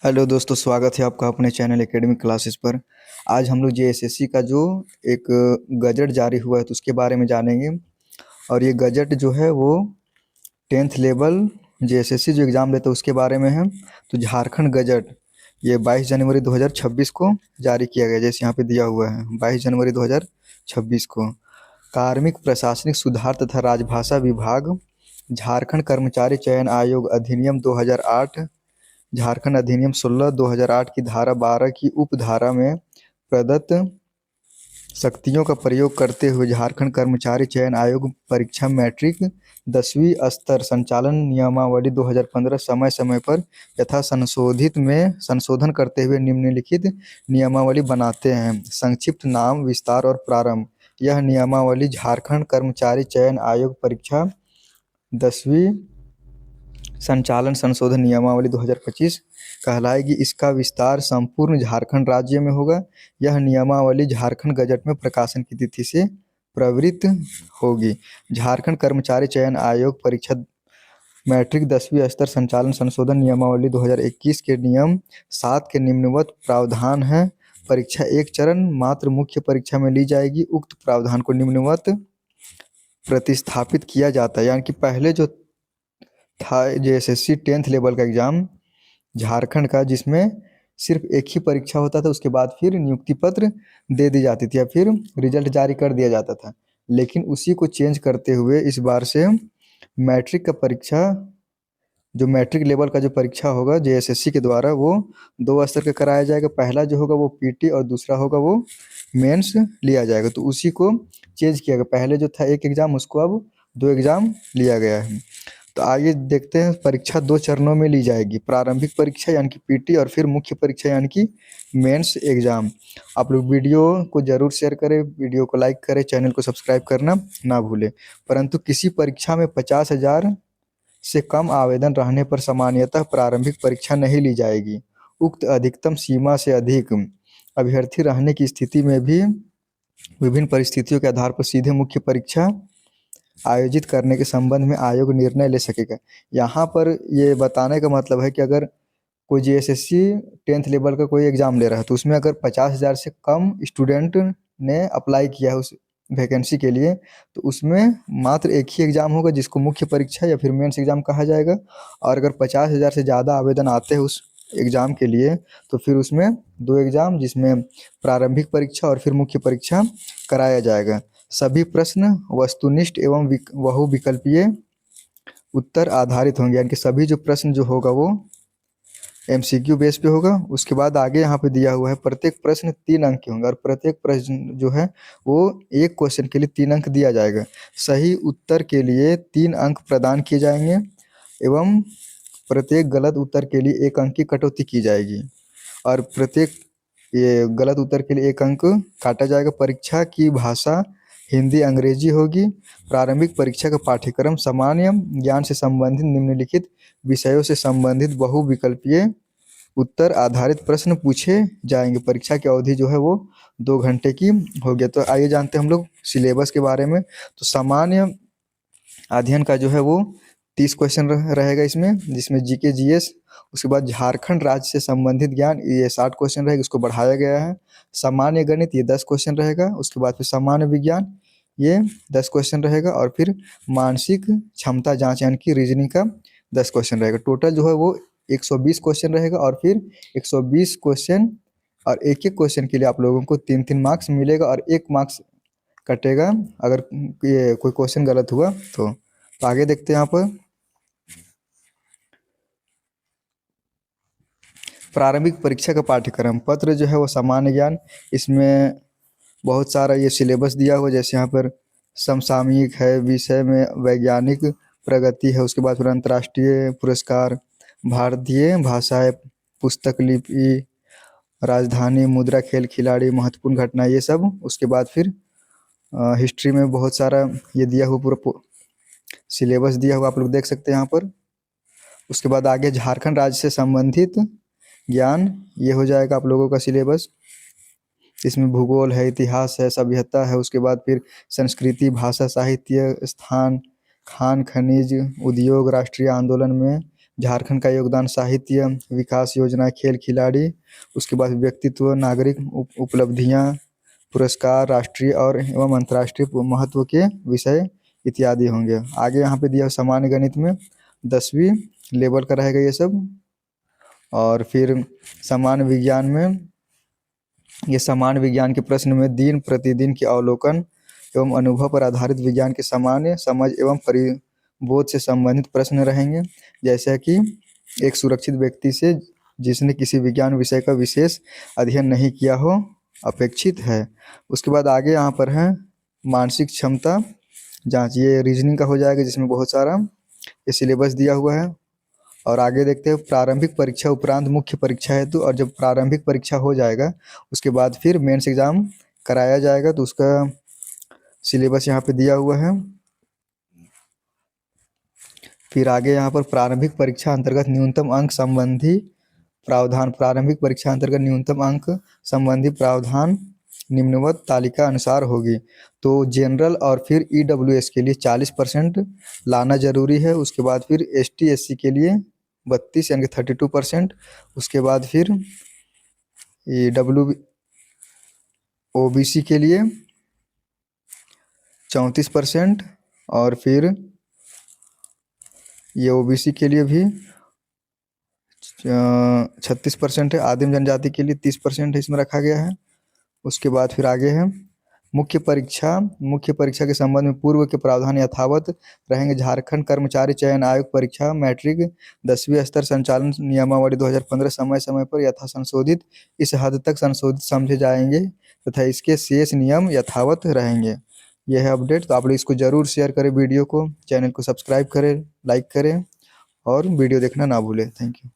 Hello दोस्तों, स्वागत है आपका अपने चैनल एकेडमिक क्लासेस पर। आज हम लोग जेएसएससी का जो एक गजट जारी हुआ है तो उसके बारे में जानेंगे। और ये गजट जो है वो 10th लेवल जेएसएससी जो एग्ज़ाम लेते हैं उसके बारे में है। तो झारखंड गजट ये 22 जनवरी 2026 को जारी किया गया, जैसे यहाँ पे दिया हुआ है 22 जनवरी 2026 को। कार्मिक प्रशासनिक सुधार तथा राजभाषा विभाग, झारखंड कर्मचारी चयन आयोग अधिनियम 2008, झारखंड अधिनियम 16 2008 की धारा 12 की उपधारा में प्रदत्त शक्तियों का प्रयोग करते हुए झारखंड कर्मचारी चयन आयोग परीक्षा मैट्रिक 10वीं स्तर संचालन नियमावली 2015 समय समय पर यथा संशोधित में संशोधन करते हुए निम्नलिखित नियमावली बनाते हैं। संक्षिप्त नाम, विस्तार और प्रारंभ। यह नियमावली झारखंड कर्मचारी चयन आयोग परीक्षा 10वीं संचालन संशोधन नियमावली 2025 कहलाएगी। इसका विस्तार संपूर्ण झारखंड राज्य में होगा। यह नियमावली झारखंड गजट में प्रकाशन की तिथि से प्रवृत्त होगी। झारखंड कर्मचारी चयन आयोग परीक्षा मैट्रिक 10वीं स्तर संचालन संशोधन नियमावली 2021 के नियम 7 के निम्नवत प्रावधान है। परीक्षा एक चरण मात्र मुख्य परीक्षा में ली जाएगी। उक्त प्रावधान को निम्नवत प्रतिस्थापित किया जाता है। यानी कि पहले जो था जेएसएससी 10th लेवल का एग्ज़ाम झारखंड का, जिसमें सिर्फ एक ही परीक्षा होता था, उसके बाद फिर नियुक्ति पत्र दे दी जाती थी या फिर रिजल्ट जारी कर दिया जाता था। लेकिन उसी को चेंज करते हुए इस बार से मैट्रिक का परीक्षा, जो मैट्रिक लेवल का जो परीक्षा होगा जेएसएससी के द्वारा, वो 2 स्तर का कराया जाएगा। पहला जो होगा वो पीटी और दूसरा होगा वो मेंस लिया जाएगा। तो उसी को चेंज किया गया। पहले जो था एक एग्ज़ाम, उसको अब 2 एग्ज़ाम लिया गया है। तो आइए देखते हैं। परीक्षा 2 चरणों में ली जाएगी। प्रारंभिक परीक्षा यानी कि पीटी और फिर मुख्य परीक्षा यानी कि मेंस एग्ज़ाम। आप लोग वीडियो को ज़रूर शेयर करें, वीडियो को लाइक करें, चैनल को सब्सक्राइब करना ना भूलें। परंतु किसी परीक्षा में 50,000 से कम आवेदन रहने पर सामान्यतः प्रारंभिक परीक्षा नहीं ली जाएगी। उक्त अधिकतम सीमा से अधिक अभ्यर्थी रहने की स्थिति में भी विभिन्न परिस्थितियों के आधार पर सीधे मुख्य परीक्षा आयोजित करने के संबंध में आयोग निर्णय ले सकेगा। यहाँ पर ये बताने का मतलब है कि अगर कोई जेएसएससी 10th लेवल का कोई एग्ज़ाम ले रहा है तो उसमें अगर 50,000 से कम स्टूडेंट ने अप्लाई किया है उस वैकेंसी के लिए, तो उसमें मात्र एक ही एग्ज़ाम होगा जिसको मुख्य परीक्षा या फिर मेंस एग्ज़ाम कहा जाएगा। और अगर 50,000 से ज़्यादा आवेदन आते हैं उस एग्ज़ाम के लिए, तो फिर उसमें 2 एग्ज़ाम, जिसमें प्रारंभिक परीक्षा और फिर मुख्य परीक्षा कराया जाएगा। सभी प्रश्न वस्तुनिष्ठ एवं बहुविकल्पीय उत्तर आधारित होंगे। यानी कि सभी जो प्रश्न जो होगा वो एमसीक्यू बेस पे होगा। उसके बाद आगे यहाँ पे दिया हुआ है प्रत्येक प्रश्न 3 अंक के होंगे और प्रत्येक प्रश्न जो है वो एक क्वेश्चन के लिए 3 अंक दिया जाएगा। सही उत्तर के लिए 3 अंक प्रदान किए जाएंगे एवं प्रत्येक गलत उत्तर के लिए 1 अंक की कटौती की जाएगी और प्रत्येक ये गलत उत्तर के लिए 1 अंक काटा जाएगा। परीक्षा की भाषा हिंदी अंग्रेजी होगी। प्रारंभिक परीक्षा का पाठ्यक्रम सामान्य ज्ञान से संबंधित निम्नलिखित विषयों से संबंधित बहुविकल्पीय उत्तर आधारित प्रश्न पूछे जाएंगे। परीक्षा की अवधि जो है वो 2 घंटे की होगी। तो आइए जानते हैं हम लोग सिलेबस के बारे में। तो सामान्य अध्ययन का जो है वो 30 क्वेश्चन रहेगा इसमें, जिसमें जीके जीएस। उसके बाद झारखंड राज्य से संबंधित ज्ञान ये 60 क्वेश्चन रहेगा, इसको बढ़ाया गया है। सामान्य गणित ये 10 क्वेश्चन रहेगा। उसके बाद फिर सामान्य विज्ञान ये 10 क्वेश्चन रहेगा और फिर मानसिक क्षमता जांच यानी कि रीजनिंग का 10 क्वेश्चन रहेगा। टोटल जो है वो 120 क्वेश्चन रहेगा और फिर 120 क्वेश्चन और एक एक क्वेश्चन के लिए आप लोगों को 3-3 मार्क्स मिलेगा और 1 मार्क्स कटेगा अगर ये कोई क्वेश्चन गलत हुआ तो आगे देखते हैं। यहाँ पर प्रारंभिक परीक्षा का पाठ्यक्रम पत्र जो है वो सामान्य ज्ञान, इसमें बहुत सारा ये सिलेबस दिया हुआ, जैसे यहाँ पर समसामयिक है, विषय में वैज्ञानिक प्रगति है, उसके बाद फिर अंतर्राष्ट्रीय पुरस्कार, भारतीय भाषाएं, पुस्तक लिपि, राजधानी, मुद्रा, खेल खिलाड़ी, महत्वपूर्ण घटना, ये सब। उसके बाद फिर हिस्ट्री में बहुत सारा ये दिया हुआ पूरा सिलेबस दिया हुआ, आप लोग देख सकते हैं यहाँ पर। उसके बाद आगे झारखंड राज्य से संबंधित ज्ञान ये हो जाएगा आप लोगों का सिलेबस। इसमें भूगोल है, इतिहास है, सभ्यता है, उसके बाद फिर संस्कृति, भाषा, साहित्य, स्थान, खान खनिज, उद्योग, राष्ट्रीय आंदोलन में झारखंड का योगदान साहित्य, विकास योजना, खेल खिलाड़ी, उसके बाद व्यक्तित्व, नागरिक उपलब्धियां, पुरस्कार, राष्ट्रीय और एवं अंतर्राष्ट्रीय महत्व के विषय इत्यादि होंगे। आगे यहाँ पे दिया सामान्य गणित में 10वीं लेवल का रहेगा ये सब। और फिर सामान्य विज्ञान में ये सामान्य विज्ञान के प्रश्न में दिन प्रतिदिन के अवलोकन एवं अनुभव पर आधारित विज्ञान के सामान्य समझ एवं परिबोध से संबंधित प्रश्न रहेंगे, जैसा कि एक सुरक्षित व्यक्ति से जिसने किसी विज्ञान विषय का विशेष अध्ययन नहीं किया हो अपेक्षित है। उसके बाद आगे यहाँ पर है मानसिक क्षमता जांच, ये रीजनिंग का हो जाएगा जिसमें बहुत सारा ये सिलेबस दिया हुआ है। और आगे देखते हैं प्रारंभिक परीक्षा उपरांत मुख्य परीक्षा हेतु, और जब प्रारंभिक परीक्षा हो जाएगा उसके बाद फिर मेंस एग्जाम कराया जाएगा, तो उसका सिलेबस यहाँ पे दिया हुआ है। फिर आगे यहाँ पर प्रारंभिक परीक्षा अंतर्गत न्यूनतम अंक संबंधी प्रावधान, प्रारंभिक परीक्षा अंतर्गत न्यूनतम अंक संबंधी प्रावधान निम्नवत तालिका अनुसार होगी। तो जनरल और फिर EWS के लिए 40% लाना जरूरी है। उसके बाद फिर ST SC के लिए 32 यानी 32%। उसके बाद फिर OBC के लिए 34%, और फिर ये OBC के लिए भी 36% है। आदिम जनजाति के लिए 30% है, इसमें रखा गया है। उसके बाद फिर आगे है मुख्य परीक्षा। मुख्य परीक्षा के संबंध में पूर्व के प्रावधान यथावत रहेंगे। झारखंड कर्मचारी चयन आयोग परीक्षा मैट्रिक 10वीं स्तर संचालन नियमावली 2015 समय समय पर यथा संशोधित इस हद तक संशोधित समझे जाएंगे तथा इसके शेष नियम यथावत रहेंगे। यह है अपडेट। तो आप लोग इसको जरूर शेयर करें, वीडियो को, चैनल को सब्सक्राइब करें, लाइक करें और वीडियो देखना ना भूलें। Thank you.